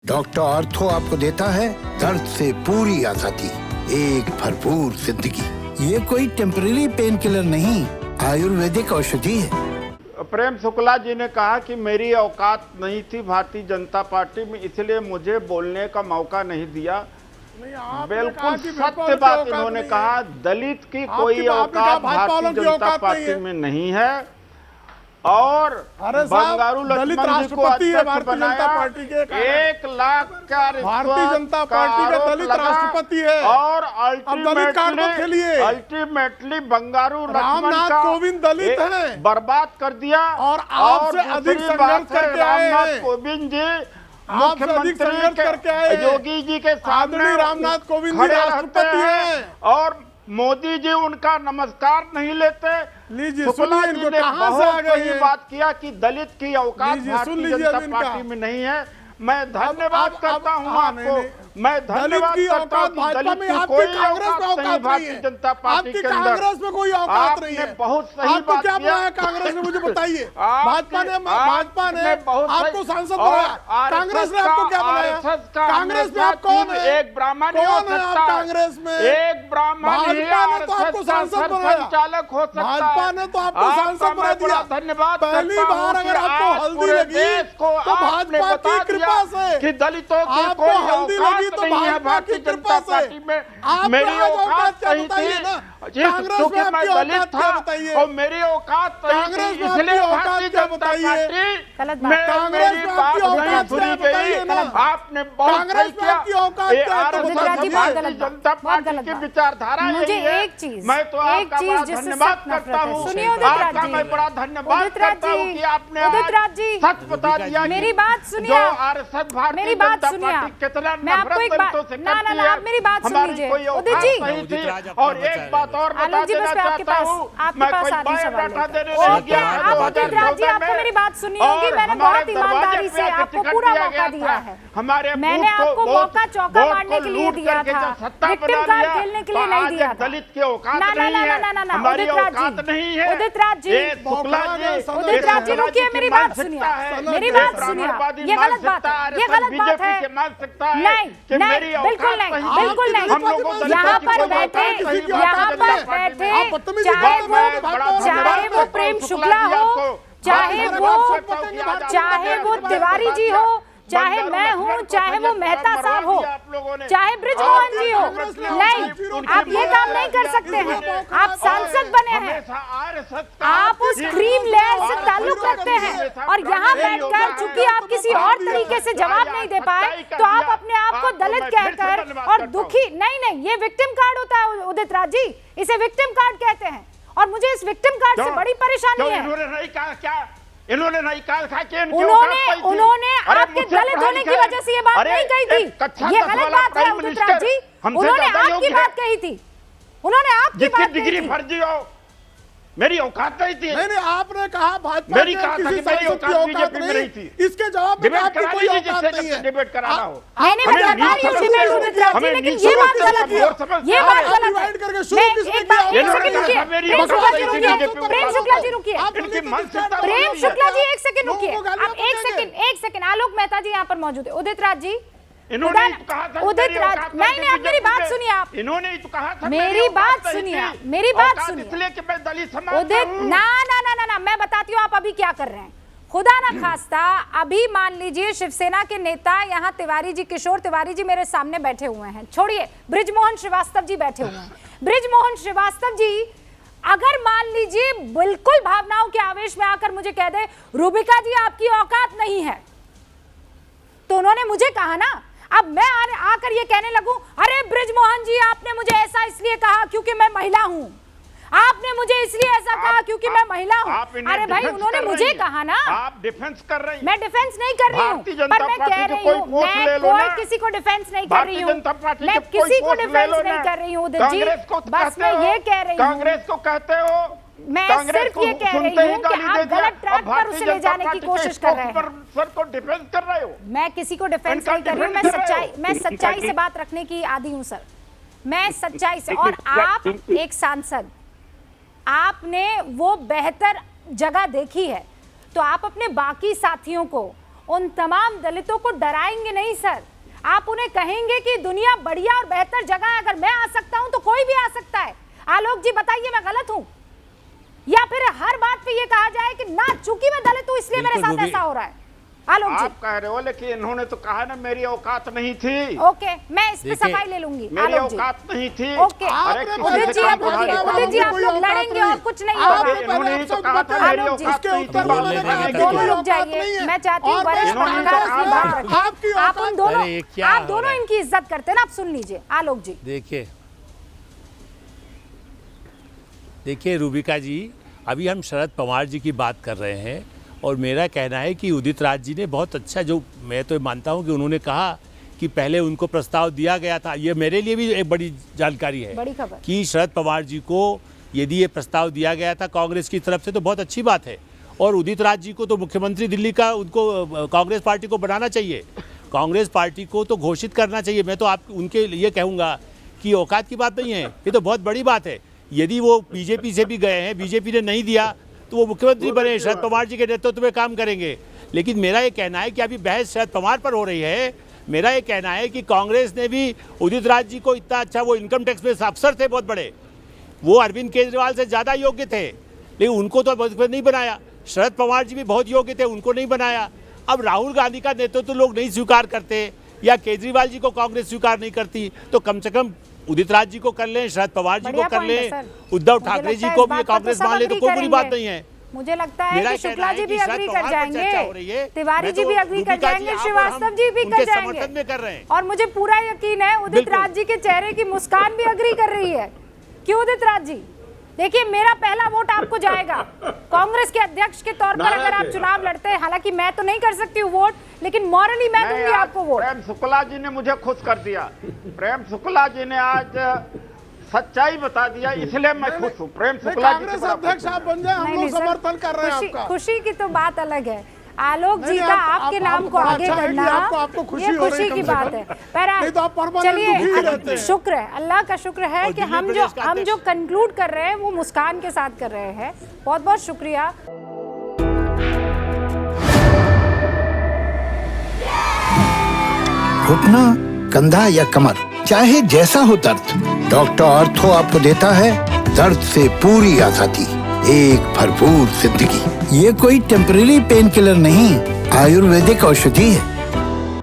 Doctor ortho आपको देता है दर्द से पूरी आजादी, एक भरपूर जिंदगी। ये कोई टेम्पररी पेन किलर नहीं, आयुर्वेदिक औषधि है। प्रेम शुक्ला जी ने कहा कि मेरी औकात नहीं थी भारतीय जनता पार्टी में, इसलिए मुझे बोलने का मौका नहीं दिया। बिल्कुल सत्य बात इन्होंने कहा। दलित की कोई औकात भारतीय जनता पार्टी में नहीं है और बंगारू लक्ष्मण जी को अध्यक्ष बनाया। 1 लाख का भारतीय जनता पार्टी का दलित राष्ट्रपति है और अल्टीमेटली बंगारू रामनाथ कोविंद दलित हैं, बर्बाद कर दिया। और आपसे अधिक संघर्ष करके आए रामनाथ कोविंद जी मुख्यमंत्री करके आए, योगी जी के सामने रामनाथ कोविंद जी राष्ट्रपति हैं और मोदी जी उनका नमस्कार नहीं लेते। शुक्ला जी ने बहुत सही बात किया कि दलित की औकात भारतीय जनता पार्टी में नहीं है। मैं धन्यवाद करता हूं आपको, मैं धन्यवाद करता हूं कि दलित की कोई औकात नहीं भारतीय जनता पार्टी के अंदर। कांग्रेस में कोई औकात नहीं है। बहुत सही बात क्या बनाया कांग्रेस ने, मुझे बताइए। भाजपा ने आपको सांसद बनाया, कांग्रेस ने आपको क्या बनाया? कांग्रेस में आप कौन है? एक ब्राह्मण हो सकता है कांग्रेस में, एक ब्राह्मण भाजपा ने तो आपको सांसद बनाया, संचालक हो सकता है। भाजपा ने तो आपको सांसद बना दिया। धन्यवाद। पहली बार अगर आपको हल्दी लगी तो भाजपा की कृपा से, कि दलितों की कोई हल्दी लगी तो भाजपा की कृपा से। मेरी औकात नहीं थी, क्योंकि मैं दलित था और मेरी औकात इसलिए भारतीय जनता पार्टी मेरी बात नहीं सुनी गई। आपने बहुत सही किया। भारतीय जनता पार्टी की विचारधारा यही है। मैं तो आपका बड़ा धन्यवाद करता हूँ, आपका मैं बड़ा धन्यवाद करता हूँ कि आपने सच बता दिया। मेरी बात सुनिए, जो आरएसएस भारतीय जनता पार्टी कितना नफरत दलितों से करती है, आप मेरी बात हमारी कोई औकात नहीं थी। और एक बात और बता देना चाहता हूँ, मैं कोई बायोडाटा देने नहीं गया। आपको मेरी बात सुनी होगी, मैंने बहुत ईमानदारी से आपको पूरा मौका दिया है। मैंने आपको मौका चौका मारने के लिए दिया था, विक्टिम कार्ड खेलने के लिए नहीं दिया था। दलित की औकात नहीं है, हमारी औकात नहीं है। उदित राज जी रुकिए, मेरी बात सुनिए, मेरी बात सुनिए। ये गलत बात है, ये गलत बात है। नहीं, बिल्कुल नहीं, बिल्कुल नहीं। यहाँ पर बैठे चाहे वो प्रेम शुक्ला हो, चाहे वो तिवारी जी हो, चाहे मैं हूँ, चाहे वो मेहता साहब हो, चाहे ब्रिजमोहन जी हो, नहीं, आप ये काम नहीं कर सकते हैं। आप सांसद बने हैं, आप उस क्रीम लेयर से ताल्लुक रखते हैं और यहाँ बैठकर चूंकि आप किसी और तरीके से जवाब नहीं दे पाए तो आप अपने आप को दलित कहकर और दुखी नहीं, ये विक्टिम कार्ड होता है उदित राज जी, इसे विक्टिम कार्ड कहते हैं और मुझे इस विक्टिम कार्ड से बड़ी परेशानी है। इन्होंने नहीं कहा कि उन्होंने आपके दलित होने की वजह से ये बात नहीं कही थी। ये गलत बात है उदित राज जी, उन्होंने आपकी बात कही थी, उन्होंने आपकी बात डिग्री फर्जी हो, मेरी औकात नहीं थी। नहीं, आपने कहा भाजपा मेरी औकात बीजेपी में नहीं थी। इसके जवाब में आपकी कोई औकात नहीं है। डिबेट कराना हो, मैंने बता रही हूं डिबेट उदित राज जी, लेकिन ये बात गलत है, ये बात गलत है। करके शुरू किसने किया? प्रेम शुक्ला जी रुकिए, प्रेम शुक्ला जी एक सेकंड रुकिए, आप एक सेकंड आलोक मेहता जी यहाँ पर मौजूद है। उदित राज जी, इन्होंने तो कहा था, उदित राज नहीं, आप मेरी बात सुनिए, आप इन्होंने तो कहा था मेरी बात सुनिए, मेरी बात सुनिए। इसलिए कि मैं दलित समाज उदित ना, मैं बताती हूँ आप अभी क्या कर रहे हैं। खुदा ना खास्ता, अभी मान लीजिए शिवसेना के नेता यहाँ तिवारी जी, किशोर तिवारी जी मेरे सामने बैठे हुए हैं, छोड़िए बृजमोहन श्रीवास्तव जी बैठे हुए हैं। बृजमोहन श्रीवास्तव जी अगर मान लीजिए बिल्कुल भावनाओं के आवेश में आकर मुझे कह दे रूबिका जी आपकी औकात नहीं है, तो उन्होंने मुझे कहा ना, अब मैं आकर ये कहने लगूं अरे बृजमोहन जी आपने मुझे ऐसा इसलिए कहा क्योंकि मैं महिला हूं, आपने मुझे इसलिए ऐसा कहा क्योंकि मैं महिला हूं। अरे भाई उन्होंने मुझे कहा ना, आप डिफेंस कर रही हैं। मैं डिफेंस नहीं कर रही हूं, पर मैं कह रही हूं मैं कोई किसी को डिफेंस नहीं कर रही हूं, मैं किसी को डिफेंस नहीं कर रही हूं उदित जी, बस मैं ये कह रही हूं। कांग्रेस को कहते हो, मैं सिर्फ ये कह रही हूँ कि आप गलत ट्रैक पर उसे ले जाने की कोशिश कर रहे हैं। सर को डिफेंस कर रहे हो। मैं किसी को डिफेंस नहीं कर रही हूँ, मैं सच्चाई से बात रखने की आदी हूँ सर, मैं सच्चाई से। और आप एक सांसद, आपने वो बेहतर जगह देखी है, तो आप अपने बाकी साथियों को उन तमाम दलितों को डराएंगे नहीं सर। आप उन्हें कहेंगे कि दुनिया बढ़िया और बेहतर जगह है, अगर मैं आ सकता हूं तो कोई भी आ सकता है। आलोक जी बताइए मैं गलत हूं, या फिर हर बात पे ये कहा जाए कि ना चूंकि मैं दलित हूं इसलिए मेरे साथ ऐसा हो रहा है? आलोक जी आप कह रहे हो, लेकिन इन्होंने तो कहा ना मेरी औकात नहीं थी। ओके, मैं इस पे सफाई ले लूंगी। मेरी औकात नहीं थी। ओके, उदित जी आप लोग लड़ेंगे और कुछ नहीं होगा। इन्होंने तो कहा था मेरी औकात नहीं थी। दोनों रुक जाइए, मैं चाहती हूँ वरिष्ठ पत्रकार अपनी बात रखें। आप दोनों इनकी इज्जत करते हैं ना, आप सुन लीजिए। आलोक जी देखिए रूबिका जी, अभी हम शरद पवार जी की बात कर रहे हैं और मेरा कहना है कि उदित राज जी ने बहुत अच्छा, जो मैं तो मानता हूं कि उन्होंने कहा कि पहले उनको प्रस्ताव दिया गया था। ये मेरे लिए भी एक बड़ी जानकारी है, बड़ी खबर कि शरद पवार जी को यदि ये प्रस्ताव दिया गया था कांग्रेस की तरफ से तो बहुत अच्छी बात है। और उदित राज जी को तो मुख्यमंत्री दिल्ली का उनको कांग्रेस पार्टी को बनाना चाहिए, कांग्रेस पार्टी को तो घोषित करना चाहिए। मैं तो आप उनके लिए कहूँगा कि औकात की बात नहीं है, ये तो बहुत बड़ी बात है। यदि वो बीजेपी से भी गए हैं, बीजेपी ने नहीं दिया तो वो मुख्यमंत्री बने, शरद पवार जी के नेतृत्व में काम करेंगे। लेकिन मेरा ये कहना है कि अभी बहस शरद पवार पर हो रही है। मेरा ये कहना है कि कांग्रेस ने भी उदित राज जी को इतना अच्छा, वो इनकम टैक्स में अफसर थे बहुत बड़े, वो अरविंद केजरीवाल से ज़्यादा योग्य थे, लेकिन उनको तो नहीं बनाया। शरद पवार जी भी बहुत योग्य थे, उनको नहीं बनाया। अब राहुल गांधी का नेतृत्व लोग नहीं स्वीकार करते या केजरीवाल जी को कांग्रेस स्वीकार नहीं करती, तो कम से कम उदित राज जी को कर लें, शरद पवार जी को कर लें, उद्धव ठाकरे जी को भी कांग्रेस मान ले, तो कोई बुरी बात नहीं है। मुझे लगता है कि शुक्ला जी भी अग्री कर जाएंगे, तिवारी जी भी अग्री कर जाएंगे, श्रीवास्तव जी भी कर जाएंगे, और मुझे पूरा यकीन है उदित राज जी के चेहरे की मुस्कान भी अग्री कर रही है। क्यों उदित राज जी? देखिए, मेरा पहला वोट आपको जाएगा कांग्रेस के अध्यक्ष के तौर पर। अगर आप चुनाव लड़ते हैं, हालांकि मैं तो नहीं कर सकती हूँ वोट, लेकिन मॉरली मैं दूंगी आपको वोट। प्रेम शुक्ला जी ने मुझे खुश कर दिया। प्रेम शुक्ला जी ने आज सच्चाई बता दिया, इसलिए मैं खुश हूँ। प्रेम शुक्ला जी कांग्रेस अध्यक्ष आप बन जाए, हम लोग समर्थन कर रहे हैं आपका। खुशी की तो बात अलग है। आलोक जी का आपके नाम को आगे करना ये खुशी की बात है। पर चलिए, शुक्र है, अल्लाह का शुक्र है कि हम जो कंक्लूड कर रहे हैं वो मुस्कान के साथ कर रहे हैं। बहुत बहुत शुक्रिया। घुटना, कंधा या कमर, चाहे जैसा हो दर्द, डॉक्टर ऑर्थो आपको देता है दर्द से पूरी आजादी, एक भरपूर जिंदगी। ये कोई टेम्परेरी पेन किलर नहीं, आयुर्वेदिक औषधि है।